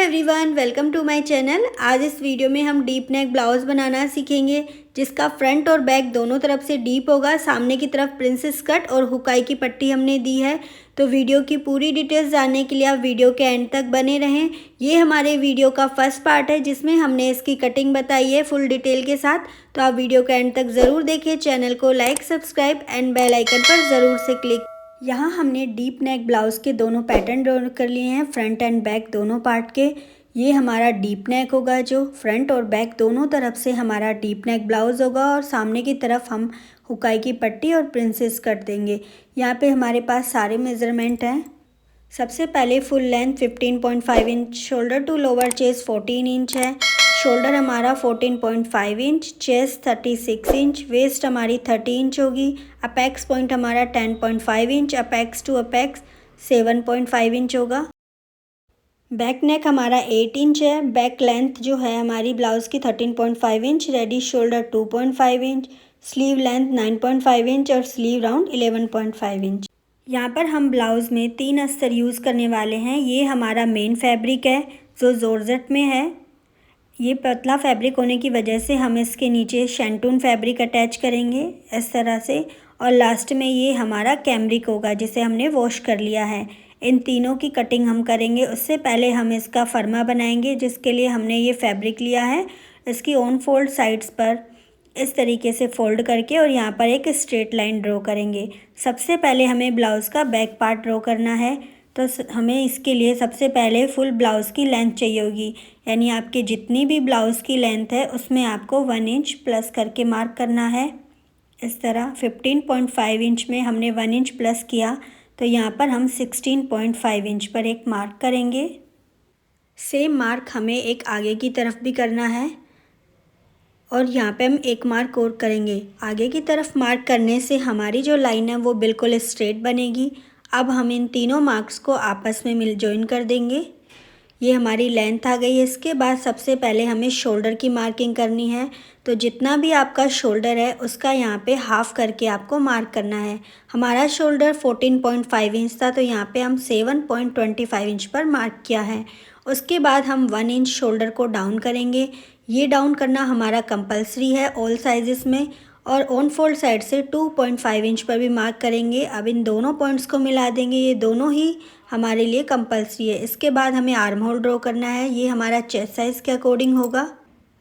Everyone, welcome to my channel. आज इस video में हम डीप नेक ब्लाउज बनाना सीखेंगे, जिसका फ्रंट और बैक दोनों तरफ से डीप होगा। सामने की तरफ प्रिंसेस कट और हुकाई की पट्टी हमने दी है। तो वीडियो की पूरी डिटेल्स जानने के लिए आप वीडियो के एंड तक बने रहें। ये हमारे वीडियो का फर्स्ट पार्ट है, जिसमें हमने इसकी कटिंग बताई है फुल डिटेल के साथ। तो आप वीडियो के एंड तक ज़रूर देखें। चैनल को like, subscribe and bell icon पर ज़रूर से क्लिक। यहाँ हमने डीप नेक ब्लाउज़ के दोनों पैटर्न ड्रॉ कर लिए हैं, फ्रंट एंड बैक दोनों पार्ट के। ये हमारा डीप नेक होगा, जो फ्रंट और बैक दोनों तरफ से हमारा डीप नेक ब्लाउज़ होगा। और सामने की तरफ हम हुकाई की पट्टी और प्रिंसेस कट देंगे। यहाँ पे हमारे पास सारे मेज़रमेंट हैं। सबसे पहले full length 15.5 inch, shoulder to lower chest 14 inch है। शोल्डर हमारा 14.5 इंच, चेस्ट 36 इंच, वेस्ट हमारी 30 इंच होगी। अपेक्स पॉइंट हमारा 10.5 inch, apex to apex 7.5 inch होगा। बैक नेक हमारा 8 इंच है। बैक लेंथ जो है हमारी ब्लाउज़ की 13.5 inch, ready shoulder 2.5 inch, sleeve length 9.5 inch और स्लीव राउंड 11.5 इंच। यहाँ पर हम ब्लाउज़ में 3 अस्तर यूज़ करने वाले हैं। ये हमारा मेन फैब्रिक है, जो जॉर्जेट में है। ये पतला फैब्रिक होने की वजह से हम इसके नीचे शैंटून फैब्रिक अटैच करेंगे इस तरह से। और लास्ट में ये हमारा कैमरिक होगा, जिसे हमने वॉश कर लिया है। इन तीनों की कटिंग हम करेंगे। उससे पहले हम इसका फर्मा बनाएंगे, जिसके लिए हमने ये फैब्रिक लिया है। इसकी ऑन फोल्ड साइड्स पर इस तरीके से फोल्ड करके और यहाँ पर एक स्ट्रेट लाइन ड्रॉ करेंगे। सबसे पहले हमें ब्लाउज़ का बैक पार्ट ड्रॉ करना है। तो हमें इसके लिए सबसे पहले फुल ब्लाउज़ की लेंथ चाहिए होगी, यानी आपके जितनी भी ब्लाउज़ की लेंथ है उसमें आपको 1 इंच प्लस करके मार्क करना है। इस तरह 15.5 इंच में हमने 1 इंच प्लस किया, तो यहाँ पर हम 16.5 इंच पर एक मार्क करेंगे। सेम मार्क हमें एक आगे की तरफ भी करना है और यहाँ पे हम एक मार्क और करेंगे। आगे की तरफ मार्क करने से हमारी जो लाइन है वो बिल्कुल स्ट्रेट बनेगी। अब हम इन तीनों मार्क्स को आपस में जॉइन कर देंगे। ये हमारी लेंथ आ गई है। इसके बाद सबसे पहले हमें शोल्डर की मार्किंग करनी है। तो जितना भी आपका शोल्डर है उसका यहाँ पे हाफ़ करके आपको मार्क करना है। हमारा शोल्डर 14.5 इंच था, तो यहाँ पे हम 7.25 इंच पर मार्क किया है। उसके बाद हम 1 इंच शोल्डर को डाउन करेंगे। ये डाउन करना हमारा कंपलसरी है ऑल साइज़ में। और ऑन फोल्ड साइड से 2.5 इंच पर भी मार्क करेंगे। अब इन दोनों पॉइंट्स को मिला देंगे। ये दोनों ही हमारे लिए कंपलसरी है। इसके बाद हमें आर्म होल ड्रॉ करना है। ये हमारा चेस्ट साइज़ के अकॉर्डिंग होगा।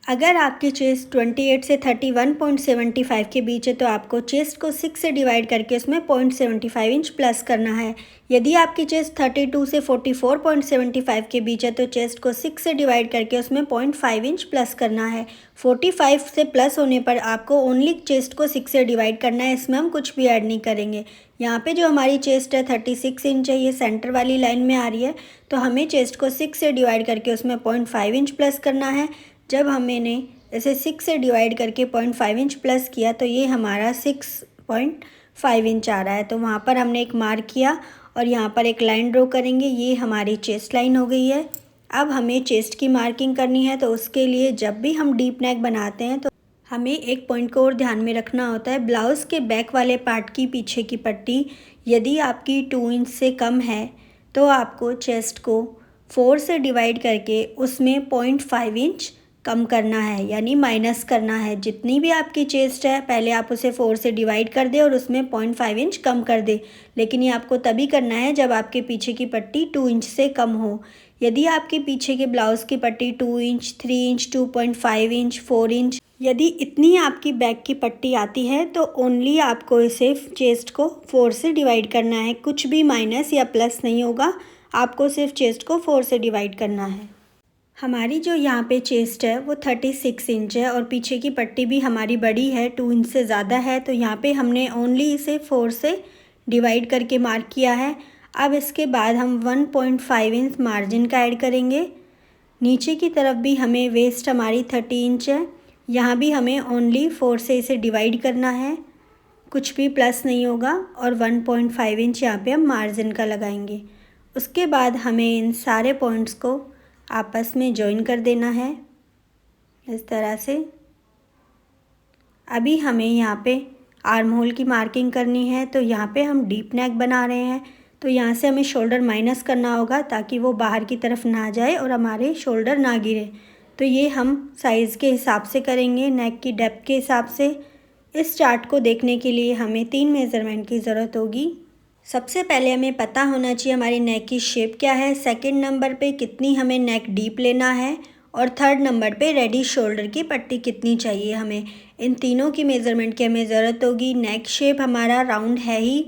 अगर आपकी चेस्ट 28 से 31.75 के बीच है, तो आपको चेस्ट को 6 से डिवाइड करके उसमें 0.75 इंच प्लस करना है। यदि आपकी चेस्ट 32 से 44.75 के बीच है, तो चेस्ट को 6 से डिवाइड करके उसमें 0.5 इंच प्लस करना है। 45 से प्लस होने पर आपको ओनली चेस्ट को 6 से डिवाइड करना है, इसमें हम कुछ भी ऐड नहीं करेंगे। यहाँ पे जो हमारी चेस्ट है 36 इंच है, ये सेंटर वाली लाइन में आ रही है। तो हमें चेस्ट को 6 से डिवाइड करके उसमें 0.5 इंच प्लस करना है। जब हमने इसे 6 से डिवाइड करके 0.5 इंच प्लस किया, तो ये हमारा 6.5 इंच आ रहा है। तो वहाँ पर हमने एक मार्क किया और यहाँ पर एक लाइन ड्रॉ करेंगे। ये हमारी चेस्ट लाइन हो गई है। अब हमें चेस्ट की मार्किंग करनी है। तो उसके लिए जब भी हम डीप नेक बनाते हैं तो हमें एक पॉइंट को और ध्यान में रखना होता है। ब्लाउज़ के बैक वाले पार्ट की पीछे की पट्टी यदि आपकी 2 इंच से कम है, तो आपको चेस्ट को 4 से डिवाइड करके उसमें 0.5 इंच कम करना है, यानी माइनस करना है। जितनी भी आपकी चेस्ट है पहले आप उसे 4 से डिवाइड कर दें और उसमें 0.5 इंच कम कर दें। लेकिन ये आपको तभी करना है जब आपके पीछे की पट्टी 2 इंच से कम हो। यदि आपके पीछे के ब्लाउज़ की पट्टी 2 इंच, 3 इंच, 2.5 इंच, 4 इंच, यदि इतनी आपकी बैक की पट्टी आती है, तो ओनली आपको इसे चेस्ट को 4 से डिवाइड करना है। कुछ भी माइनस या प्लस नहीं होगा, आपको सिर्फ चेस्ट को 4 से डिवाइड करना है। हमारी जो यहाँ पे चेस्ट है वो 36 इंच है और पीछे की पट्टी भी हमारी बड़ी है, 2 इंच से ज़्यादा है। तो यहाँ पे हमने ओनली इसे 4 से डिवाइड करके मार्क किया है। अब इसके बाद हम 1.5 इंच मार्जिन का ऐड करेंगे। नीचे की तरफ भी हमें वेस्ट हमारी 30 इंच है, यहाँ भी हमें ओनली 4 से इसे डिवाइड करना है, कुछ भी प्लस नहीं होगा। और 1.5 इंच यहाँ पे हम मार्जिन का लगाएंगे। उसके बाद हमें इन सारे पॉइंट्स को आपस में जॉइन कर देना है इस तरह से। अभी हमें यहाँ पे आर्म होल की मार्किंग करनी है। तो यहाँ पे हम डीप नेक बना रहे हैं, तो यहाँ से हमें शोल्डर माइनस करना होगा ताकि वो बाहर की तरफ ना जाए और हमारे शोल्डर ना गिरे। तो ये हम साइज़ के हिसाब से करेंगे, नेक की डेप्थ के हिसाब से। इस चार्ट को देखने के लिए हमें 3 मेज़रमेंट की ज़रूरत होगी। सबसे पहले हमें पता होना चाहिए हमारी नेक की शेप क्या है, सेकंड नंबर पे कितनी हमें नेक डीप लेना है, और थर्ड नंबर पे रेडी शोल्डर की पट्टी कितनी चाहिए हमें। इन तीनों की मेज़रमेंट की हमें ज़रूरत होगी। नेक शेप हमारा राउंड है ही।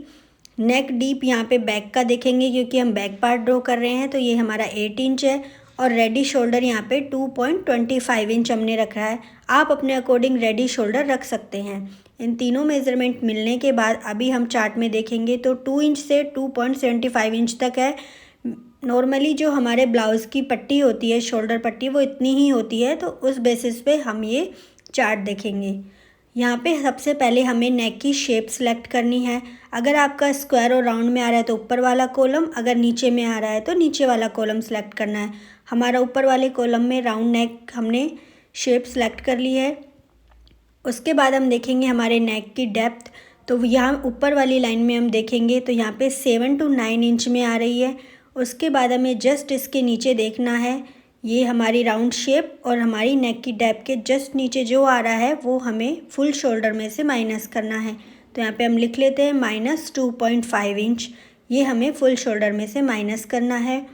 नेक डीप यहाँ पे बैक का देखेंगे क्योंकि हम बैक पार्ट ड्रॉ कर रहे हैं, तो ये हमारा 8 इंच है। और रेडी शोल्डर यहाँ पे 2.25 इंच हमने रखा है। आप अपने अकॉर्डिंग रेडी शोल्डर रख सकते हैं। इन तीनों मेज़रमेंट मिलने के बाद अभी हम चार्ट में देखेंगे तो 2 इंच से 2.75 इंच तक है। नॉर्मली जो हमारे ब्लाउज़ की पट्टी होती है, शोल्डर पट्टी, वो इतनी ही होती है। तो उस बेसिस पे हम ये चार्ट देखेंगे। यहाँ पे सबसे पहले हमें नेक की शेप सेलेक्ट करनी है। अगर आपका स्क्वायर और राउंड में आ रहा है तो ऊपर वाला कॉलम, अगर नीचे में आ रहा है तो नीचे वाला कॉलम सेलेक्ट करना है। हमारा ऊपर वाले कॉलम में राउंड नेक हमने शेप सेलेक्ट कर ली है। उसके बाद हम देखेंगे हमारे नेक की डेप्थ। तो यहाँ ऊपर वाली लाइन में हम देखेंगे तो यहाँ पे 7 to 9 इंच में आ रही है। उसके बाद हमें जस्ट इसके नीचे देखना है, ये हमारी राउंड शेप और हमारी नेक की डेप्थ के जस्ट नीचे जो आ रहा है वो हमें फुल शोल्डर में से माइनस करना है। तो यहाँ पे हम लिख लेते हैं -2.5 इंच, ये हमें फुल शोल्डर में से माइनस करना है।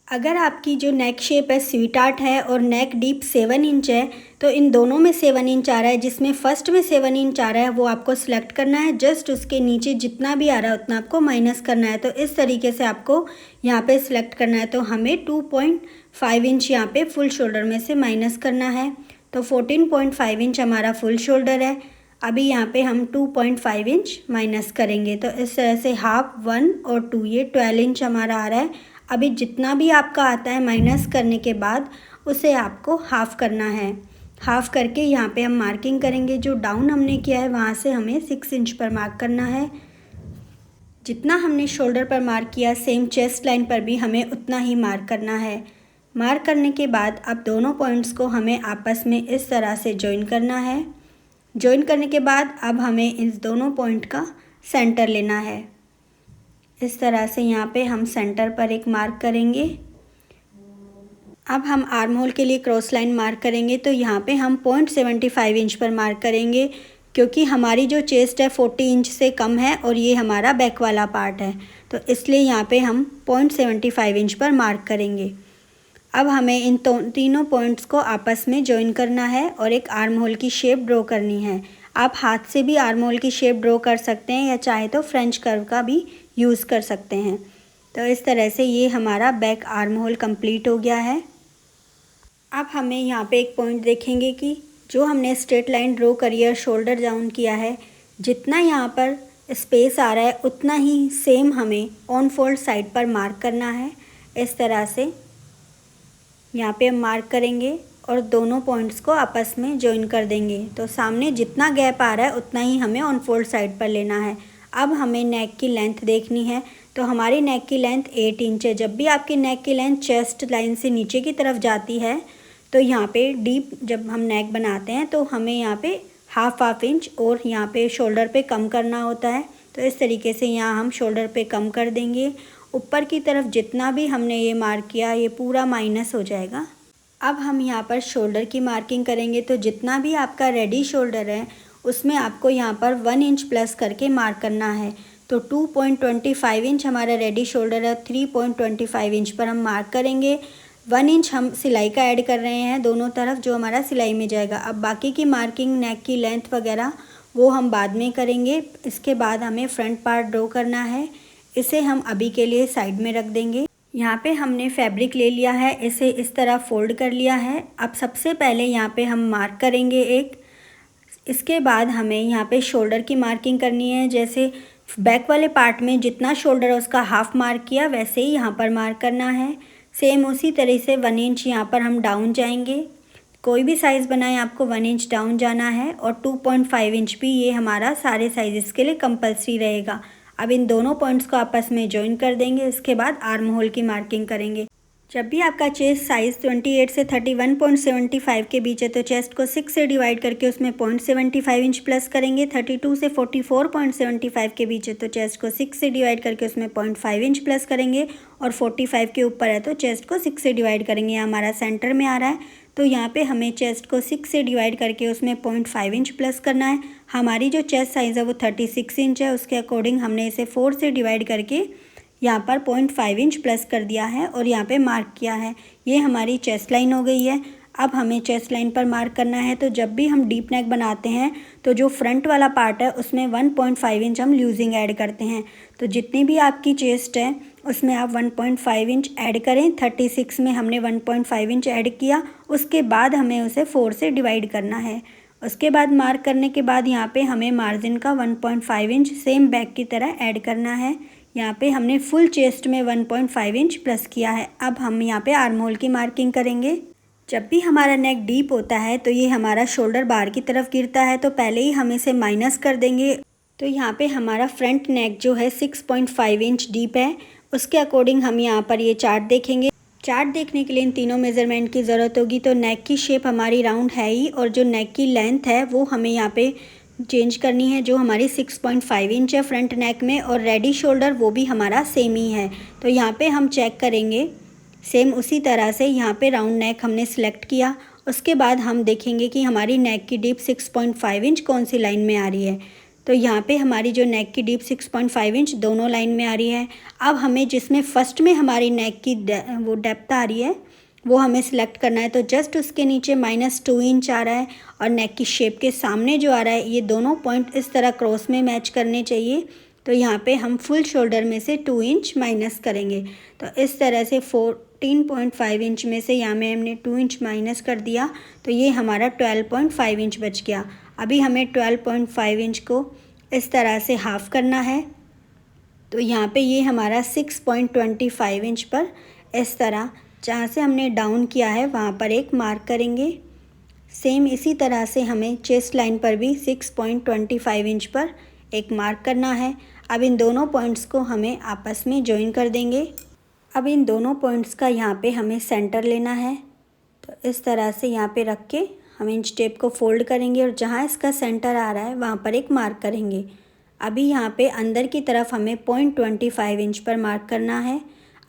अगर आपकी जो नेक शेप है स्वीट आर्ट है और नेक डीप 7 इंच है, तो इन दोनों में 7 इंच आ रहा है। जिसमें फर्स्ट में 7 इंच आ रहा है वो आपको सिलेक्ट करना है। जस्ट उसके नीचे जितना भी आ रहा है उतना आपको माइनस करना है। तो इस तरीके से आपको यहाँ पे सिलेक्ट करना है। तो हमें 2.5 इंच यहाँ पे फुल शोल्डर में से माइनस करना है। तो 14.5 इंच हमारा फुल शोल्डर है। अभी यहाँ पे हम 2.5 इंच माइनस करेंगे। तो इस तरह से हाफ, 1 और 2, ये 12 इंच हमारा आ रहा है। अभी जितना भी आपका आता है माइनस करने के बाद उसे आपको हाफ़ करना है। हाफ़ करके यहाँ पे हम मार्किंग करेंगे। जो डाउन हमने किया है वहाँ से हमें 6 इंच पर मार्क करना है। जितना हमने शोल्डर पर मार्क किया सेम चेस्ट लाइन पर भी हमें उतना ही मार्क करना है। मार्क करने के बाद अब दोनों पॉइंट्स को हमें आपस में इस तरह से जॉइन करना है। जॉइन करने के बाद अब हमें इस दोनों पॉइंट का सेंटर लेना है। इस तरह से यहाँ पे हम सेंटर पर एक मार्क करेंगे। अब हम आर्म होल के लिए क्रॉस लाइन मार्क करेंगे। तो यहाँ पे हम 0.75 इंच पर मार्क करेंगे क्योंकि हमारी जो चेस्ट है 40 इंच से कम है और ये हमारा बैक वाला पार्ट है, तो इसलिए यहाँ पे हम 0.75 इंच पर मार्क करेंगे। अब हमें इन तीनों पॉइंट्स को आपस में जॉइन करना है और एक आर्म होल की शेप ड्रॉ करनी है। आप हाथ से भी आर्म होल की शेप ड्रॉ कर सकते हैं या चाहे तो फ्रेंच कर्व का भी यूज़ कर सकते हैं। तो इस तरह से ये हमारा बैक आर्म होल कंप्लीट हो गया है। अब हमें यहाँ पे एक पॉइंट देखेंगे कि जो हमने स्ट्रेट लाइन ड्रॉ करी है, शोल्डर डाउन किया है, जितना यहाँ पर स्पेस आ रहा है उतना ही सेम हमें ऑन फोल्ड साइड पर मार्क करना है। इस तरह से यहाँ पे हम मार्क करेंगे और दोनों पॉइंट्स को आपस में जॉइन कर देंगे। तो सामने जितना गैप आ रहा है उतना ही हमें ऑन फोल्ड साइड पर लेना है। अब हमें नेक की लेंथ देखनी है। तो हमारी नेक की लेंथ 8 इंच है। जब भी आपकी नेक की लेंथ चेस्ट लाइन से नीचे की तरफ जाती है तो यहाँ पे डीप जब हम नेक बनाते हैं तो हमें यहाँ पे हाफ इंच और यहाँ पे शोल्डर पे कम करना होता है। तो इस तरीके से यहाँ हम शोल्डर पे कम कर देंगे। ऊपर की तरफ जितना भी हमने ये मार्क किया ये पूरा माइनस हो जाएगा। अब हम यहाँ पर शोल्डर की मार्किंग करेंगे। तो जितना भी आपका रेडी शोल्डर है उसमें आपको यहाँ पर 1 इंच प्लस करके मार्क करना है। तो 2.25 इंच हमारा रेडी शोल्डर है, 3.25 इंच पर हम मार्क करेंगे। 1 इंच हम सिलाई का ऐड कर रहे हैं दोनों तरफ, जो हमारा सिलाई में जाएगा। अब बाकी की मार्किंग नेक की लेंथ वगैरह वो हम बाद में करेंगे। इसके बाद हमें फ्रंट पार्ट ड्रॉ करना है, इसे हम अभी के लिए साइड में रख देंगे। यहाँ पे हमने फैब्रिक ले लिया है, इसे इस तरह फोल्ड कर लिया है। अब सबसे पहले यहाँ पे हम मार्क करेंगे एक। इसके बाद हमें यहाँ पे शोल्डर की मार्किंग करनी है। जैसे बैक वाले पार्ट में जितना शोल्डर है उसका हाफ मार्क किया वैसे ही यहाँ पर मार्क करना है। सेम उसी तरह से 1 इंच यहाँ पर हम डाउन जाएंगे। कोई भी साइज़ बनाएं आपको 1 इंच डाउन जाना है। और 2.5 इंच भी ये हमारा सारे साइज़ के लिए कंपल्सरी रहेगा। अब इन दोनों पॉइंट्स को आपस में जॉइन कर देंगे। इसके बाद आर्म होल की मार्किंग करेंगे। जब भी आपका चेस्ट साइज़ 28 से 31.75 के बीच है तो चेस्ट को 6 से डिवाइड करके उसमें 0.75 इंच प्लस करेंगे। 32 से 44.75 के बीच है तो चेस्ट को 6 से डिवाइड करके उसमें 0.5 इंच प्लस करेंगे। और 45 के ऊपर है तो चेस्ट को 6 से डिवाइड करेंगे। हमारा सेंटर में आ रहा है तो यहाँ पे हमें चेस्ट को 6 से डिवाइड करके उसमें 0.5 इंच प्लस करना है। हमारी जो चेस्ट साइज़ है वो 36 इंच है, उसके अकॉर्डिंग हमने इसे 4 से डिवाइड करके यहाँ पर 0.5 इंच प्लस कर दिया है और यहाँ पे मार्क किया है। ये हमारी चेस्ट लाइन हो गई है। अब हमें चेस्ट लाइन पर मार्क करना है। तो जब भी हम डीप नेक बनाते हैं तो जो फ्रंट वाला पार्ट है उसमें 1.5 इंच हम लूजिंग ऐड करते हैं। तो जितनी भी आपकी चेस्ट है उसमें आप 1.5 इंच ऐड करें। 36 में हमने 1.5 इंच ऐड किया, उसके बाद हमें उसे 4 से डिवाइड करना है। उसके बाद मार्क करने के बाद यहाँ पे हमें मार्जिन का 1.5 इंच सेम बैक की तरह ऐड करना है। यहाँ पे हमने फुल चेस्ट में 1.5 इंच प्लस किया है। अब हम यहाँ पे आर्म होल की मार्किंग करेंगे। जब भी हमारा नेक डीप होता है तो ये हमारा शोल्डर बार की तरफ गिरता है, तो पहले ही हम इसे माइनस कर देंगे। तो यहाँ पे हमारा फ्रंट नेक जो है 6.5 इंच डीप है, उसके अकॉर्डिंग हम यहाँ पर ये चार्ट देखेंगे। चार्ट देखने के लिए इन तीनों मेज़रमेंट की ज़रूरत होगी। तो नेक की शेप हमारी राउंड है ही, और जो नेक की लेंथ है वो हमें यहाँ पे चेंज करनी है, जो हमारी 6.5 इंच है फ्रंट नेक में, और रेडी शोल्डर वो भी हमारा सेम ही है। तो यहाँ पे हम चेक करेंगे सेम उसी तरह से। यहाँ पे राउंड नेक हमने सिलेक्ट किया, उसके बाद हम देखेंगे कि हमारी नेक की डीप 6.5 इंच कौन सी लाइन में आ रही है। तो यहाँ पे हमारी जो नेक की डीप 6.5 इंच दोनों लाइन में आ रही है। अब हमें जिसमें फर्स्ट में हमारी नेक की वो डेप्थ आ रही है वो हमें सिलेक्ट करना है। तो जस्ट उसके नीचे -2 इंच आ रहा है, और नेक की शेप के सामने जो आ रहा है ये दोनों पॉइंट इस तरह क्रॉस में मैच करने चाहिए। तो यहाँ पे हम फुल शोल्डर में से 2 इंच माइनस करेंगे। तो इस तरह से 14.5 इंच में से यहाँ में हमने 2 इंच माइनस कर दिया, तो ये हमारा 12.5 इंच बच गया। अभी हमें 12.5 इंच को इस तरह से हाफ़ करना है। तो यहाँ पे ये हमारा 6.25 इंच पर इस तरह जहाँ से हमने डाउन किया है वहाँ पर एक मार्क करेंगे। सेम इसी तरह से हमें चेस्ट लाइन पर भी 6.25 इंच पर एक मार्क करना है। अब इन दोनों पॉइंट्स को हमें आपस में जॉइन कर देंगे। अब इन दोनों पॉइंट्स का यहाँ पे हमें सेंटर लेना है। तो इस तरह से यहाँ पे रख के हम इंच टेप को फोल्ड करेंगे, और जहाँ इसका सेंटर आ रहा है वहाँ पर एक मार्क करेंगे। अभी यहाँ पे अंदर की तरफ हमें 0.25 इंच पर मार्क करना है।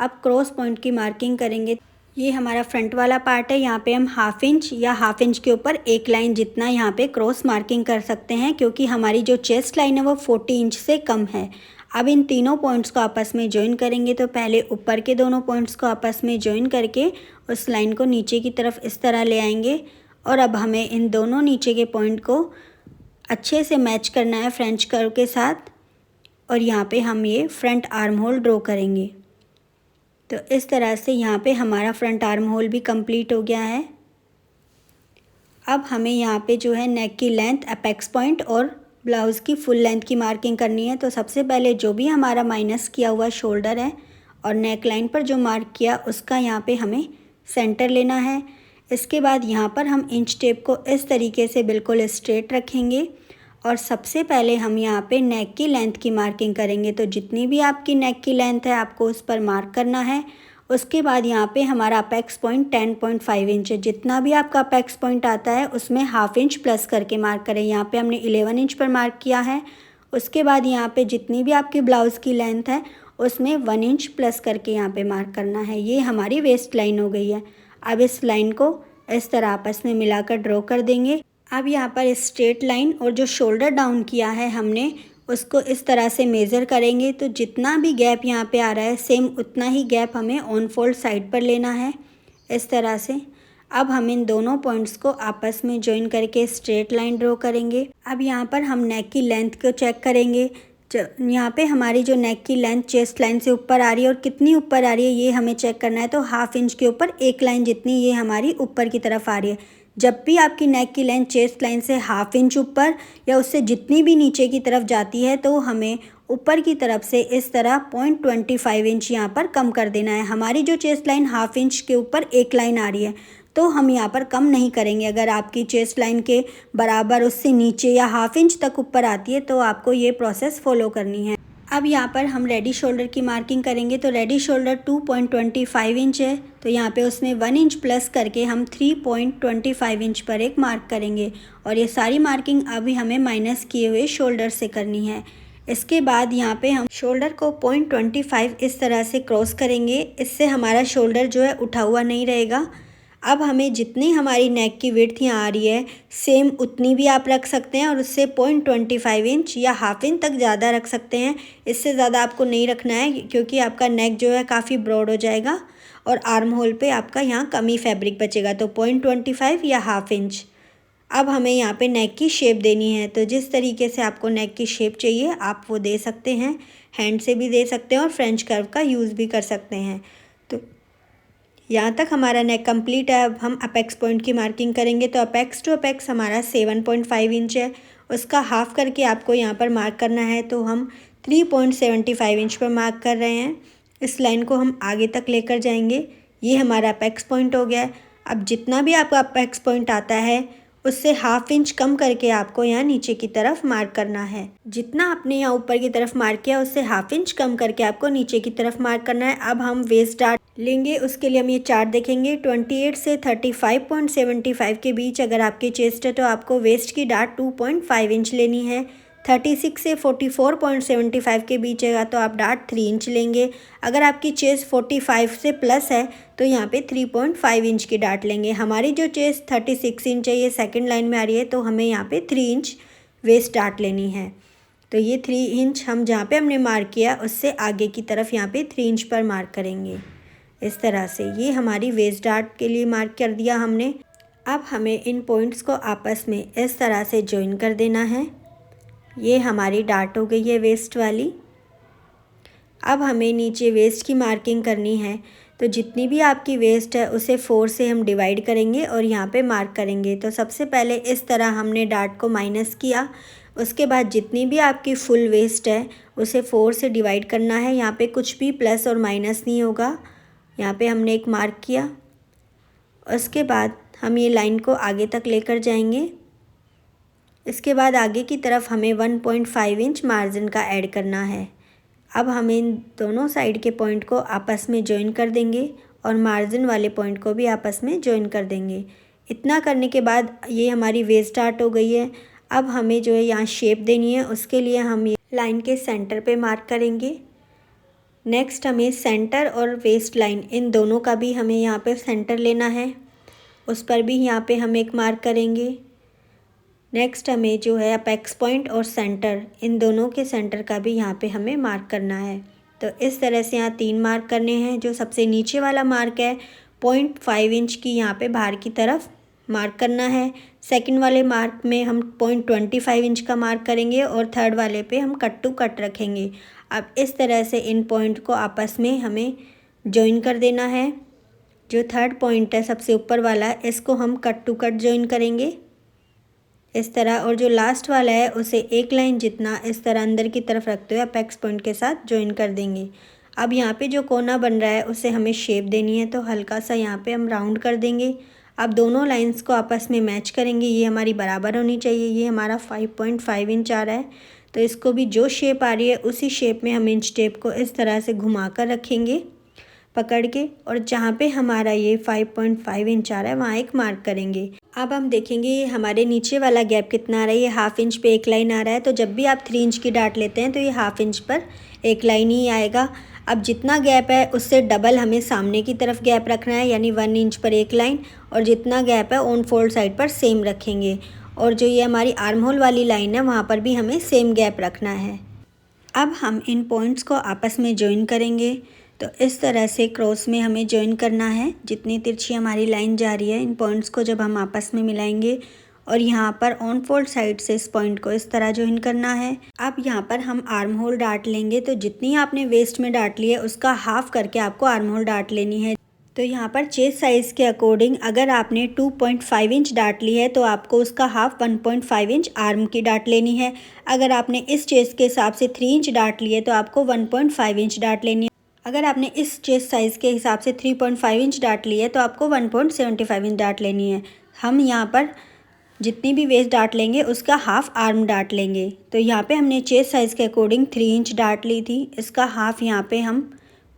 अब क्रॉस पॉइंट की मार्किंग करेंगे। ये हमारा फ्रंट वाला पार्ट है, यहाँ पे हम ½ इंच या ½ इंच के ऊपर एक लाइन जितना यहाँ पे क्रॉस मार्किंग कर सकते हैं, क्योंकि हमारी जो चेस्ट लाइन है वो 40 इंच से कम है। अब इन तीनों पॉइंट्स को आपस में जॉइन करेंगे। तो पहले ऊपर के दोनों पॉइंट्स को आपस में जॉइन करके उस लाइन को नीचे की तरफ इस तरह ले आएंगे, और अब हमें इन दोनों नीचे के पॉइंट को अच्छे से मैच करना है फ्रेंच कर्व के साथ, और यहाँ पे हम ये फ्रंट आर्म होल ड्रॉ करेंगे। तो इस तरह से यहाँ पे हमारा फ्रंट आर्म होल भी कंप्लीट हो गया है। अब हमें यहाँ पे जो है नेक की लेंथ, अपेक्स पॉइंट और ब्लाउज़ की फुल लेंथ की मार्किंग करनी है। तो सबसे पहले जो भी हमारा माइनस किया हुआ शोल्डर है और नेक लाइन पर जो मार्क किया उसका यहाँ पे हमें सेंटर लेना है। इसके बाद यहाँ पर हम इंच टेप को इस तरीके से बिल्कुल स्ट्रेट रखेंगे, और सबसे पहले हम यहाँ पे नेक की लेंथ की मार्किंग करेंगे। तो जितनी भी आपकी नेक की लेंथ है आपको उस पर मार्क करना है। उसके बाद यहाँ पे हमारा अपेक्स पॉइंट 10.5 इंच है। जितना भी आपका अपेक्स पॉइंट आता है उसमें ½ इंच प्लस करके मार्क करें। यहाँ पे हमने 11 इंच पर मार्क किया है। उसके बाद यहाँ पे जितनी भी आपकी ब्लाउज़ की लेंथ है उसमें 1 इंच प्लस करके यहाँ पे मार्क करना है। ये हमारी वेस्ट लाइन हो गई है। अब इस लाइन को इस तरह आपस में मिलाकर ड्रॉ कर देंगे। अब यहाँ पर स्ट्रेट लाइन और जो शोल्डर डाउन किया है हमने उसको इस तरह से मेज़र करेंगे। तो जितना भी गैप यहाँ पे आ रहा है सेम उतना ही गैप हमें ऑन फोल्ड साइड पर लेना है, इस तरह से। अब हम इन दोनों पॉइंट्स को आपस में जॉइन करके स्ट्रेट लाइन ड्रॉ करेंगे। अब यहाँ पर हम नेक की लेंथ को चेक करेंगे। यहाँ पे हमारी जो नेक की लेंथ चेस्ट लाइन से ऊपर आ रही है, और कितनी ऊपर आ रही है ये हमें चेक करना है। तो ½ इंच के ऊपर एक लाइन जितनी ये हमारी ऊपर की तरफ आ रही है। जब भी आपकी नेक की लेंथ चेस्ट लाइन से ½ इंच ऊपर या उससे जितनी भी नीचे की तरफ जाती है तो हमें ऊपर की तरफ से इस तरह 0.25 इंच यहाँ पर कम कर देना है। हमारी जो चेस्ट लाइन ½ इंच के ऊपर एक लाइन आ रही है तो हम यहाँ पर कम नहीं करेंगे। अगर आपकी चेस्ट लाइन के बराबर उससे नीचे या ½ इंच तक ऊपर आती है तो आपको ये प्रोसेस फॉलो करनी है। अब यहाँ पर हम रेडी शोल्डर की मार्किंग करेंगे। तो रेडी शोल्डर 2.25 इंच है, तो यहाँ पे उसमें 1 इंच प्लस करके हम 3.25 इंच पर एक मार्क करेंगे और ये सारी मार्किंग अभी हमें माइनस किए हुए शोल्डर से करनी है। इसके बाद यहाँ पे हम शोल्डर को 0.25 इस तरह से क्रॉस करेंगे, इससे हमारा शोल्डर जो है उठा हुआ नहीं रहेगा। अब हमें जितनी हमारी नेक की विड्थ यहाँ आ रही है सेम उतनी भी आप रख सकते हैं और उससे 0.25 इंच या हाफ इंच तक ज़्यादा रख सकते हैं। इससे ज़्यादा आपको नहीं रखना है क्योंकि आपका नेक जो है काफ़ी ब्रॉड हो जाएगा और आर्म होल पे आपका यहाँ कम ही फैब्रिक बचेगा। तो 0.25 या हाफ इंच। अब हमें यहाँ पे नेक की शेप देनी है, तो जिस तरीके से आपको नेक की शेप चाहिए आप वो दे सकते हैं। हैंड से भी दे सकते हैं और फ्रेंच कर्व का यूज़ भी कर सकते हैं। तो यहाँ तक हमारा नेक कंप्लीट है। अब हम अपेक्स पॉइंट की मार्किंग करेंगे। तो अपेक्स टू अपेक्स हमारा 7.5 इंच है, उसका हाफ करके आपको यहाँ पर मार्क करना है। तो हम 3.75 इंच पर मार्क कर रहे हैं। इस लाइन को हम आगे तक लेकर जाएंगे। ये हमारा अपेक्स पॉइंट हो गया है। अब जितना भी आपका अपेक्स पॉइंट आता है उससे हाफ इंच कम करके आपको यहाँ नीचे की तरफ मार्क करना है। जितना आपने यहाँ ऊपर की तरफ मार्क किया उससे हाफ इंच कम करके आपको नीचे की तरफ मार्क करना है। अब हम वेस्ट डार्ट लेंगे, उसके लिए हम ये चार्ट देखेंगे। 28 से 35.75 के बीच अगर आपकी चेस्ट है तो आपको वेस्ट की डार्ट 2.5 इंच लेनी है। 36 से 44.75 के बीच है तो आप डार्ट 3 इंच लेंगे। अगर आपकी चेस्ट 45 से प्लस है तो यहाँ पे 3.5 इंच की डार्ट लेंगे। हमारी जो चेस्ट 36 इंच है, ये सेकंड लाइन में आ रही है, तो हमें यहाँ पे 3 इंच वेस्ट डार्ट लेनी है। तो ये 3 इंच हम जहाँ पे हमने मार्क किया उससे आगे की तरफ यहाँ पे 3 इंच पर मार्क करेंगे। इस तरह से ये हमारी वेस्ट डार्ट के लिए मार्क कर दिया हमने। अब हमें इन पॉइंट्स को आपस में इस तरह से ज्वाइन कर देना है। ये हमारी डार्ट हो गई है वेस्ट वाली। अब हमें नीचे वेस्ट की मार्किंग करनी है। तो जितनी भी आपकी वेस्ट है उसे 4 से हम डिवाइड करेंगे और यहाँ पे मार्क करेंगे। तो सबसे पहले इस तरह हमने डार्ट को माइनस किया। उसके बाद जितनी भी आपकी फुल वेस्ट है उसे 4 से डिवाइड करना है। यहाँ पे कुछ भी प्लस और माइनस नहीं होगा। यहाँ पे हमने एक मार्क किया। उसके बाद हम ये लाइन को आगे तक लेकर जाएंगे। इसके बाद आगे की तरफ हमें 1.5 इंच मार्जिन का ऐड करना है। अब हम इन दोनों साइड के पॉइंट को आपस में ज्वाइन कर देंगे और मार्जिन वाले पॉइंट को भी आपस में ज्वाइन कर देंगे। इतना करने के बाद ये हमारी वेस्ट डार्ट हो गई है। अब हमें जो है यहाँ शेप देनी है, उसके लिए हम ये लाइन के सेंटर पे मार्क करेंगे। नेक्स्ट हमें सेंटर और वेस्ट लाइन इन दोनों का भी हमें यहाँ पे सेंटर लेना है, उस पर भी यहाँ पे हम एक मार्क करेंगे। नेक्स्ट हमें जो है अपेक्स पॉइंट और सेंटर इन दोनों के सेंटर का भी यहाँ पे हमें मार्क करना है। तो इस तरह से यहाँ 3 मार्क करने हैं। जो सबसे नीचे वाला मार्क है 0.5 इंच की यहाँ पे बाहर की तरफ मार्क करना है। सेकंड वाले मार्क में हम 0.25 इंच का मार्क करेंगे और थर्ड वाले पे हम कट टू कट रखेंगे। अब इस तरह से इन पॉइंट को आपस में हमें जॉइन कर देना है। जो थर्ड पॉइंट है सबसे ऊपर वाला, इसको हम कट टू कट जॉइन करेंगे इस तरह, और जो लास्ट वाला है उसे एक लाइन जितना इस तरह अंदर की तरफ रखते हुए अपेक्स पॉइंट के साथ जॉइन कर देंगे। अब यहाँ पे जो कोना बन रहा है उसे हमें शेप देनी है, तो हल्का सा यहाँ पे हम राउंड कर देंगे। अब दोनों लाइंस को आपस में मैच करेंगे। ये हमारी बराबर होनी चाहिए। ये हमारा 5.5 इंच आ रहा है, तो इसको भी जो शेप आ रही है उसी शेप में हम इंच टेप को इस तरह से घुमा कर रखेंगे पकड़ के, और जहाँ पे हमारा ये 5.5 इंच आ रहा है वहाँ एक मार्क करेंगे। अब हम देखेंगे ये हमारे नीचे वाला गैप कितना आ रहा है। ये हाफ इंच पे एक लाइन आ रहा है, तो जब भी आप 3 इंच की डार्ट लेते हैं तो ये हाफ इंच पर एक लाइन ही आएगा। अब जितना गैप है उससे डबल हमें सामने की तरफ गैप रखना है, यानी 1 इंच पर एक लाइन, और जितना गैप है ऑन फोल्ड साइड पर सेम रखेंगे। और जो ये हमारी आर्म होल वाली लाइन है वहाँ पर भी हमें सेम गैप रखना है। अब हम इन पॉइंट्स को आपस में ज्वाइन करेंगे। तो इस तरह से क्रॉस में हमें ज्वाइन करना है। जितनी तिरछी हमारी लाइन जा रही है इन पॉइंट्स को जब हम आपस में मिलाएंगे, और यहाँ पर ऑन फोल्ड साइड से इस पॉइंट को इस तरह ज्वाइन करना है। अब यहाँ पर हम आर्म होल डार्ट लेंगे। तो जितनी आपने वेस्ट में डार्ट ली है उसका हाफ करके आपको आर्म होल डार्ट लेनी है। तो यहाँ पर चेस्ट साइज़ के अकॉर्डिंग अगर आपने 2.5 इंच डार्ट ली है तो आपको उसका हाफ 1.5 इंच आर्म की डार्ट लेनी है। अगर आपने इस चेस्ट के हिसाब से 3 इंच डार्ट ली है तो आपको 1.5 इंच डार्ट लेनी है। अगर आपने इस चेस्ट साइज़ के हिसाब से 3.5 इंच डार्ट ली है तो आपको 1.75 इंच डार्ट लेनी है। हम यहाँ पर जितनी भी वेस्ट डार्ट लेंगे उसका हाफ आर्म डार्ट लेंगे। तो यहाँ पे हमने चेस्ट साइज़ के अकॉर्डिंग 3 इंच डार्ट ली थी, इसका हाफ यहाँ पे हम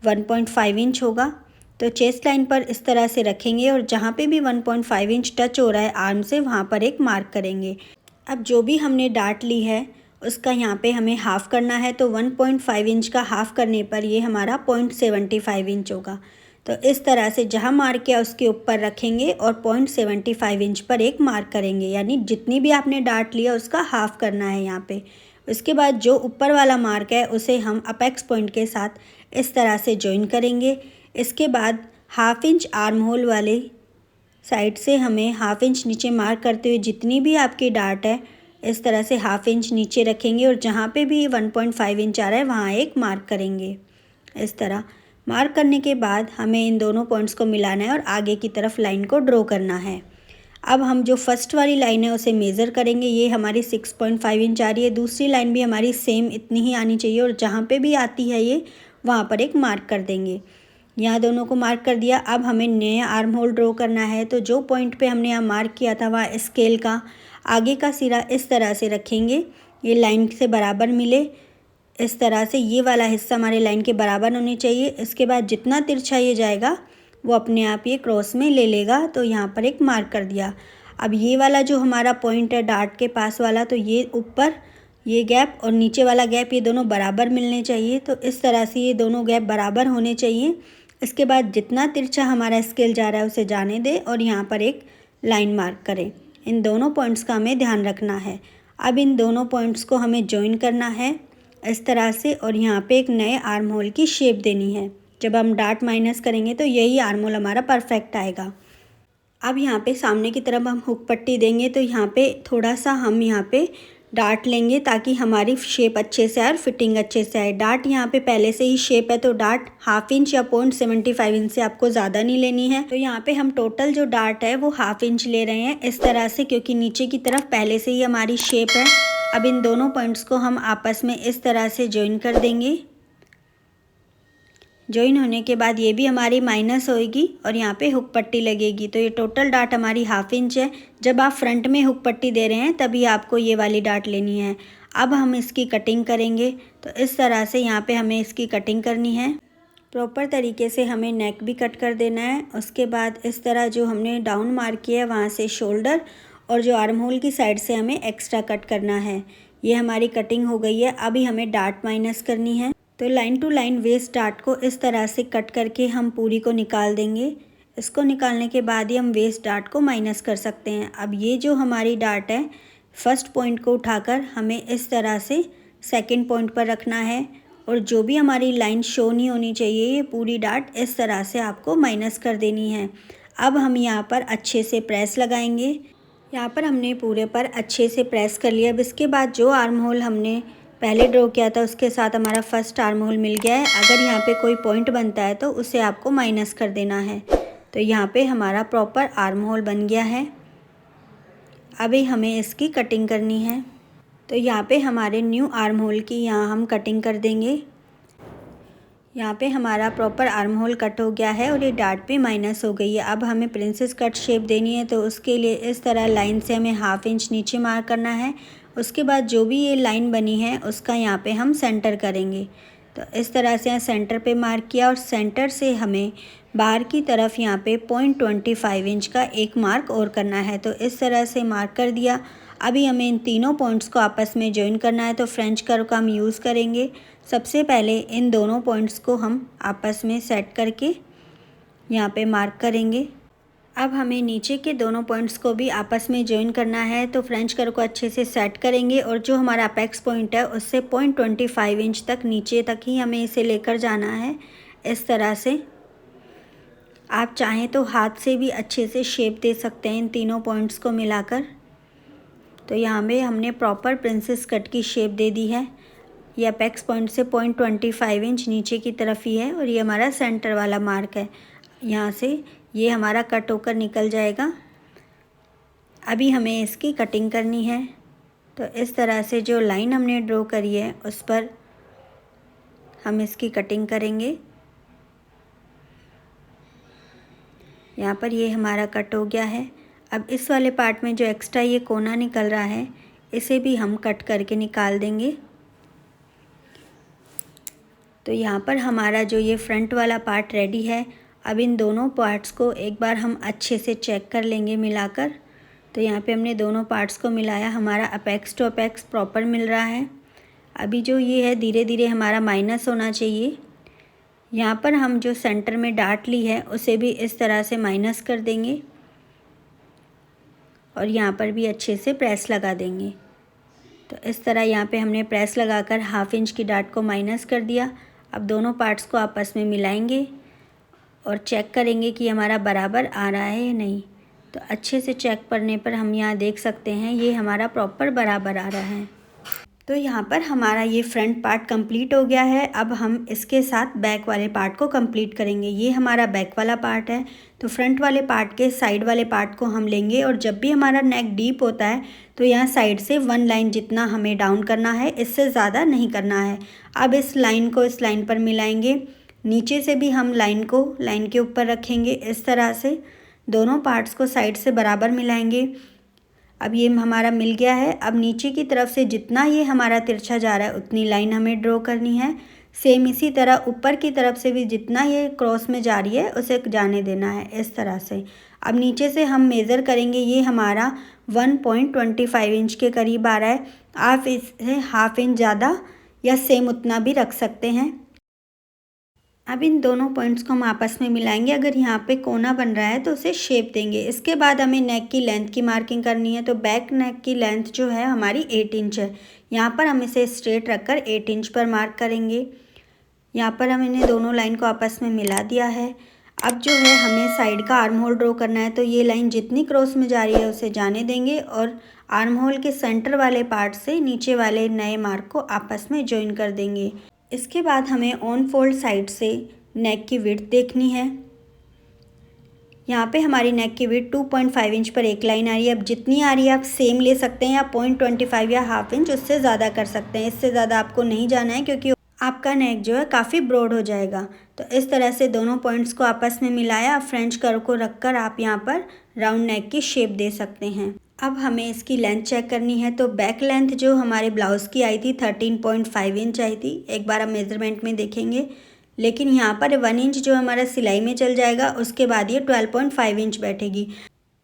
1.5 इंच होगा। तो चेस्ट लाइन पर इस तरह से रखेंगे और जहाँ पे भी 1.5 इंच टच हो रहा है आर्म से वहाँ पर एक मार्क करेंगे। अब जो भी हमने डार्ट ली है उसका यहाँ पे हमें हाफ़ करना है, तो 1.5 इंच का हाफ़ करने पर ये हमारा 0.75 इंच होगा। तो इस तरह से जहाँ मार्क किया उसके ऊपर रखेंगे और 0.75 इंच पर एक मार्क करेंगे, यानी जितनी भी आपने डार्ट लिया उसका हाफ़ करना है यहाँ पे। उसके बाद जो ऊपर वाला मार्क है उसे हम अपेक्स पॉइंट के साथ इस तरह से जॉइन करेंगे। इसके बाद हाफ इंच आर्म होल वाले साइड से हमें हाफ इंच नीचे मार्क करते हुए जितनी भी आपकी डार्ट है इस तरह से हाफ इंच नीचे रखेंगे और जहाँ पे भी 1.5 इंच आ रहा है वहाँ एक मार्क करेंगे। इस तरह मार्क करने के बाद हमें इन दोनों पॉइंट्स को मिलाना है और आगे की तरफ लाइन को ड्रॉ करना है। अब हम जो फर्स्ट वाली लाइन है उसे मेज़र करेंगे, ये हमारी 6.5 इंच आ रही है। दूसरी लाइन भी हमारी सेम इतनी ही आनी चाहिए और जहाँ पे भी आती है ये वहाँ पर एक मार्क कर देंगे। यहाँ दोनों को मार्क कर दिया। अब हमें नया आर्म होल ड्रॉ करना है, तो जो पॉइंट पे हमने यहाँ मार्क किया था वहाँ स्केल का आगे का सिरा इस तरह से रखेंगे, ये लाइन से बराबर मिले। इस तरह से ये वाला हिस्सा हमारे लाइन के बराबर होनी चाहिए। इसके बाद जितना तिरछा ये जाएगा वो अपने आप ये क्रॉस में ले लेगा, तो यहाँ पर एक मार्क कर दिया। अब ये वाला जो हमारा पॉइंट है डार्ट के पास वाला, तो ये ऊपर ये गैप और नीचे वाला गैप ये दोनों बराबर मिलने चाहिए। तो इस तरह से ये दोनों गैप बराबर होने चाहिए। इसके बाद जितना तिरछा हमारा स्केल जा रहा है उसे जाने दें और यहाँ पर एक लाइन मार्क करें। इन दोनों पॉइंट्स का हमें ध्यान रखना है। अब इन दोनों पॉइंट्स को हमें जॉइन करना है इस तरह से और यहाँ पे एक नए आर्म होल की शेप देनी है। जब हम डार्ट माइनस करेंगे तो यही आर्म होल हमारा परफेक्ट आएगा। अब यहाँ पे सामने की तरफ हम हुक पट्टी देंगे, तो यहाँ पे थोड़ा सा हम यहाँ पे डार्ट लेंगे ताकि हमारी शेप अच्छे से आए और फिटिंग अच्छे से आए। डार्ट यहाँ पे पहले से ही शेप है, तो डार्ट हाफ इंच या 0.75 इंच से आपको ज़्यादा नहीं लेनी है। तो यहाँ पे हम टोटल जो डार्ट है वो हाफ इंच ले रहे हैं इस तरह से, क्योंकि नीचे की तरफ पहले से ही हमारी शेप है। अब इन दोनों पॉइंट्स को हम आपस में इस तरह से जॉइन कर देंगे। जॉइन होने के बाद ये भी हमारी माइनस होएगी और यहाँ पे हुक पट्टी लगेगी। तो ये टोटल डार्ट हमारी हाफ इंच है। जब आप फ्रंट में हुक पट्टी दे रहे हैं तभी आपको ये वाली डार्ट लेनी है। अब हम इसकी कटिंग करेंगे, तो इस तरह से यहाँ पे हमें इसकी कटिंग करनी है। प्रॉपर तरीके से हमें नेक भी कट कर देना है। उसके बाद इस तरह जो हमने डाउन मार्क किया है वहाँ से शोल्डर और जो आर्म होल की साइड से हमें एक्स्ट्रा कट करना है। ये हमारी कटिंग हो गई है। अभी हमें डार्ट माइनस करनी है, तो line to line waist dart को इस तरह से कट करके हम पूरी को निकाल देंगे। इसको निकालने के बाद ही हम वेस्ट डार्ट को माइनस कर सकते हैं। अब ये जो हमारी डार्ट है फर्स्ट पॉइंट को उठाकर हमें इस तरह से सेकंड पॉइंट पर रखना है और जो भी हमारी लाइन शो नहीं होनी चाहिए ये पूरी डार्ट इस तरह से आपको माइनस कर देनी है। अब हम यहाँ पर अच्छे से प्रेस लगाएंगे। यहाँ पर हमने पूरे पर अच्छे से प्रेस कर लिया। अब इसके बाद जो आर्म होल हमने पहले ड्रॉ किया था उसके साथ हमारा फर्स्ट आर्म होल मिल गया है। अगर यहाँ पे कोई पॉइंट बनता है तो उसे आपको माइनस कर देना है। तो यहाँ पे हमारा प्रॉपर आर्म होल बन गया है। अभी हमें इसकी कटिंग करनी है, तो यहाँ पे हमारे न्यू आर्म होल की यहाँ हम कटिंग कर देंगे। यहाँ पे हमारा प्रॉपर आर्म होल कट हो गया है और ये डार्ट भी माइनस हो गई है। अब हमें प्रिंसेस कट शेप देनी है, तो उसके लिए इस तरह लाइन से हमें हाफ इंच नीचे मार्क करना है। उसके बाद जो भी ये लाइन बनी है उसका यहाँ पे हम सेंटर करेंगे। तो इस तरह से यहाँ सेंटर पे मार्क किया और सेंटर से हमें बाहर की तरफ यहाँ पे 0.25 इंच का एक मार्क और करना है। तो इस तरह से मार्क कर दिया। अभी हमें इन तीनों पॉइंट्स को आपस में जॉइन करना है, तो फ्रेंच कर्व का हम यूज़ करेंगे। सबसे पहले इन दोनों पॉइंट्स को हम आपस में सेट करके यहाँ पे मार्क करेंगे। अब हमें नीचे के दोनों पॉइंट्स को भी आपस में जॉइन करना है, तो फ्रेंच कर्व को अच्छे से सेट करेंगे और जो हमारा अपेक्स पॉइंट है उससे 0.25 इंच तक नीचे तक ही हमें इसे लेकर जाना है इस तरह से। आप चाहें तो हाथ से भी अच्छे से शेप दे सकते हैं इन तीनों पॉइंट्स को मिलाकर। तो यहाँ पे हमने प्रॉपर प्रिंसेस कट की शेप दे दी है। ये अपेक्स पॉइंट से 0.25 इंच नीचे की तरफ ही है और ये हमारा सेंटर वाला मार्क है। यहाँ से ये हमारा कट होकर निकल जाएगा। अभी हमें इसकी कटिंग करनी है, तो इस तरह से जो लाइन हमने ड्रॉ करी है उस पर हम इसकी कटिंग करेंगे। यहाँ पर ये हमारा कट हो गया है। अब इस वाले पार्ट में जो एक्स्ट्रा ये कोना निकल रहा है इसे भी हम कट करके निकाल देंगे। तो यहाँ पर हमारा जो ये फ्रंट वाला पार्ट रेडी है। अब इन दोनों पार्ट्स को एक बार हम अच्छे से चेक कर लेंगे मिलाकर। तो यहाँ पे हमने दोनों पार्ट्स को मिलाया, हमारा अपेक्स टू अपेक्स प्रॉपर मिल रहा है। अभी जो ये है धीरे धीरे हमारा माइनस होना चाहिए। यहाँ पर हम जो सेंटर में डार्ट ली है उसे भी इस तरह से माइनस कर देंगे और यहाँ पर भी अच्छे से प्रेस लगा देंगे। तो इस तरह यहाँ पे हमने प्रेस लगाकर 1/2 इंच की डार्ट को माइनस कर दिया। अब दोनों पार्ट्स को आपस में मिलाएंगे और चेक करेंगे कि हमारा बराबर आ रहा है या नहीं। तो अच्छे से चेक करने पर हम यहाँ देख सकते हैं ये हमारा प्रॉपर बराबर आ रहा है। तो यहाँ पर हमारा ये फ्रंट पार्ट कंप्लीट हो गया है। अब हम इसके साथ बैक वाले पार्ट को कंप्लीट करेंगे। ये हमारा बैक वाला पार्ट है। तो फ्रंट वाले पार्ट के साइड वाले पार्ट को हम लेंगे और जब भी हमारा नेक डीप होता है तो यहाँ साइड से 1 लाइन जितना हमें डाउन करना है, इससे ज़्यादा नहीं करना है। अब इस लाइन को इस लाइन पर मिलाएंगे। नीचे से भी हम लाइन को लाइन के ऊपर रखेंगे। इस तरह से दोनों पार्ट्स को साइड से बराबर मिलाएंगे। अब ये हमारा मिल गया है। अब नीचे की तरफ से जितना ये हमारा तिरछा जा रहा है उतनी लाइन हमें ड्रॉ करनी है। सेम इसी तरह ऊपर की तरफ से भी जितना ये क्रॉस में जा रही है उसे जाने देना है इस तरह से। अब नीचे से हम मेज़र करेंगे। ये हमारा 1.25 इंच के करीब आ रहा है। आप इसे 1/2 इंच ज़्यादा या सेम उतना भी रख सकते हैं। अब इन दोनों पॉइंट्स को हम आपस में मिलाएंगे। अगर यहाँ पे कोना बन रहा है तो उसे शेप देंगे। इसके बाद हमें नेक की लेंथ की मार्किंग करनी है। तो बैक नेक की लेंथ जो है हमारी 8 इंच है। यहाँ पर हम इसे स्ट्रेट रखकर 8 इंच पर मार्क करेंगे। यहाँ पर हम इन्हें दोनों लाइन को आपस में मिला दिया है। अब जो है हमें साइड का आर्म होल ड्रॉ करना है। तो ये लाइन जितनी क्रॉस में जा रही है उसे जाने देंगे और आर्म होल के सेंटर वाले पार्ट से नीचे वाले नए मार्क को आपस में ज्वाइन कर देंगे। इसके बाद हमें ऑन फोल्ड साइड से नेक की विड्थ देखनी है। यहाँ पे हमारी नेक की विड्थ 2.5 इंच पर एक लाइन आ रही है। अब जितनी आ रही है आप सेम ले सकते हैं या 0.25 या 1/2 इंच उससे ज़्यादा कर सकते हैं। इससे ज़्यादा आपको नहीं जाना है क्योंकि आपका नेक जो है काफ़ी ब्रॉड हो जाएगा। तो इस तरह से दोनों पॉइंट्स को आपस में मिलाया। अब फ्रेंच कर्व को रखकर आप यहाँ पर राउंड नेक की शेप दे सकते हैं। अब हमें इसकी लेंथ चेक करनी है। तो बैक लेंथ जो हमारे ब्लाउज़ की आई थी 13.5 इंच आई थी। एक बार हम मेज़रमेंट में देखेंगे, लेकिन यहाँ पर 1 इंच जो हमारा सिलाई में चल जाएगा उसके बाद ये 12.5 इंच बैठेगी।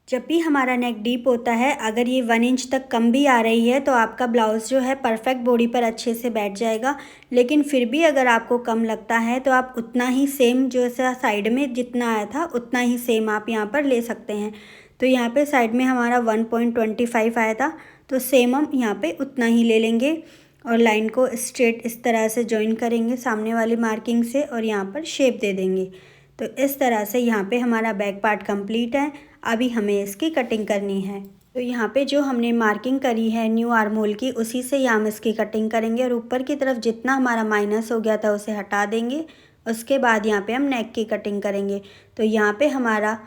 जब भी हमारा नेक डीप होता है अगर ये 1 इंच तक कम भी आ रही है तो आपका ब्लाउज़ जो है परफेक्ट बॉडी पर अच्छे से बैठ जाएगा। लेकिन फिर भी अगर आपको कम लगता है तो आप उतना ही सेम जो सा साइड में जितना आया था उतना ही सेम आप यहाँ पर ले सकते हैं। तो यहाँ पे साइड में हमारा 1.25 आया था तो सेम हम यहाँ पे उतना ही ले लेंगे और लाइन को स्ट्रेट इस तरह से जॉइन करेंगे सामने वाली मार्किंग से और यहाँ पर शेप दे देंगे। तो इस तरह से यहाँ पे हमारा बैक पार्ट कंप्लीट है। अभी हमें इसकी कटिंग करनी है। तो यहाँ पे जो हमने मार्किंग करी है न्यू आर्म होल की उसी से हम इसकी कटिंग करेंगे और ऊपर की तरफ जितना हमारा माइनस हो गया था उसे हटा देंगे। उसके बाद यहाँ पे हम नेक की कटिंग करेंगे। तो यहाँ पे हमारा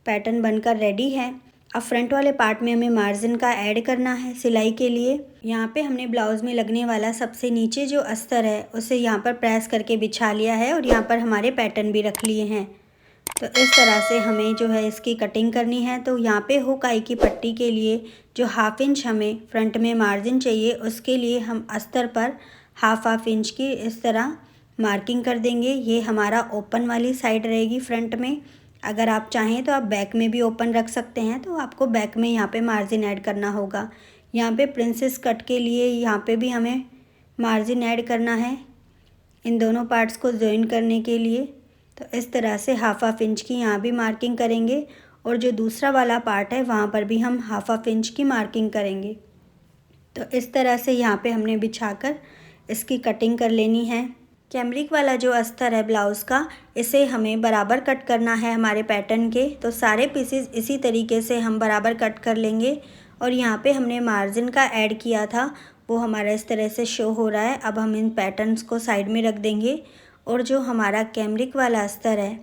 पैटर्न बनकर रेडी है। अब फ्रंट वाले पार्ट में हमें मार्जिन का ऐड करना है सिलाई के लिए। यहाँ पे हमने ब्लाउज़ में लगने वाला सबसे नीचे जो अस्तर है उसे यहाँ पर प्रेस करके बिछा लिया है और यहाँ पर हमारे पैटर्न भी रख लिए हैं। तो इस तरह से हमें जो है इसकी कटिंग करनी है। तो यहाँ पे हुक आई की पट्टी के लिए जो 1/2 इंच हमें फ्रंट में मार्जिन चाहिए उसके लिए हम अस्तर पर 1/2 इंच की इस तरह मार्किंग कर देंगे। ये हमारा ओपन वाली साइड रहेगी फ्रंट में। अगर आप चाहें तो आप बैक में भी ओपन रख सकते हैं। तो आपको बैक में यहाँ पे मार्जिन ऐड करना होगा। यहाँ पे प्रिंसेस कट के लिए यहाँ पे भी हमें मार्जिन ऐड करना है इन दोनों पार्ट्स को जॉइन करने के लिए। तो इस तरह से 1/2 इंच की यहाँ भी मार्किंग करेंगे और जो दूसरा वाला पार्ट है वहाँ पर भी हम 1/2 इंच की मार्किंग करेंगे। तो इस तरह से यहाँ पे हमने बिछाकर इसकी कटिंग कर लेनी है। कैमरिक वाला जो अस्तर है ब्लाउज़ का इसे हमें बराबर कट करना है हमारे पैटर्न के। तो सारे पीसेस इसी तरीके से हम बराबर कट कर लेंगे और यहाँ पे हमने मार्जिन का ऐड किया था वो हमारा इस तरह से शो हो रहा है। अब हम इन पैटर्न्स को साइड में रख देंगे और जो हमारा कैमरिक वाला अस्तर है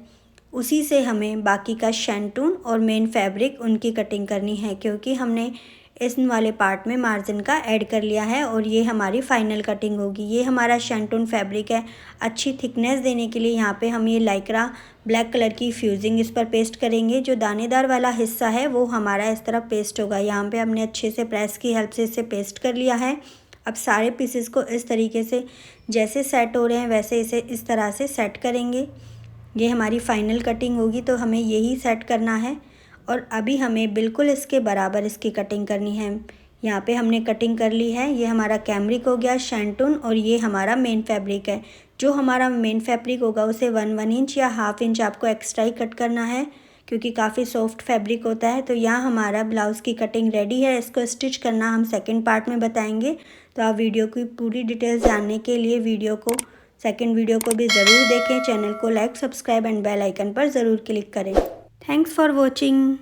उसी से हमें बाकी का शैंटून और मेन फैब्रिक उनकी कटिंग करनी है। क्योंकि हमने इन वाले पार्ट में मार्जिन का ऐड कर लिया है और ये हमारी फाइनल कटिंग होगी। ये हमारा शैंटून फैब्रिक है। अच्छी थिकनेस देने के लिए यहाँ पे हम ये लाइक्रा ब्लैक कलर की फ्यूजिंग इस पर पेस्ट करेंगे। जो दानेदार वाला हिस्सा है वो हमारा इस तरह पेस्ट होगा। यहाँ पे हमने अच्छे से प्रेस की हेल्प से इसे पेस्ट कर लिया है। अब सारे पीसेस को इस तरीके से जैसे सेट हो रहे हैं वैसे इसे इस तरह से सेट करेंगे। ये हमारी फाइनल कटिंग होगी तो हमें यही सेट करना है और अभी हमें बिल्कुल इसके बराबर इसकी कटिंग करनी है। यहाँ पे हमने कटिंग कर ली है। ये हमारा कैमरिक हो गया शैंटून और ये हमारा मेन फैब्रिक है। जो हमारा मेन फैब्रिक होगा उसे 1 इंच या ½ इंच आपको एक्स्ट्रा ही कट करना है क्योंकि काफ़ी सॉफ्ट फैब्रिक होता है। तो यहाँ हमारा ब्लाउज़ की कटिंग रेडी है। इसको स्टिच करना हम सेकंड पार्ट में बताएंगे। तो आप वीडियो की पूरी डिटेल्स जानने के लिए सेकंड वीडियो को भी ज़रूर देखें। चैनल को like, subscribe and bell icon पर ज़रूर क्लिक करें। Thanks for watching.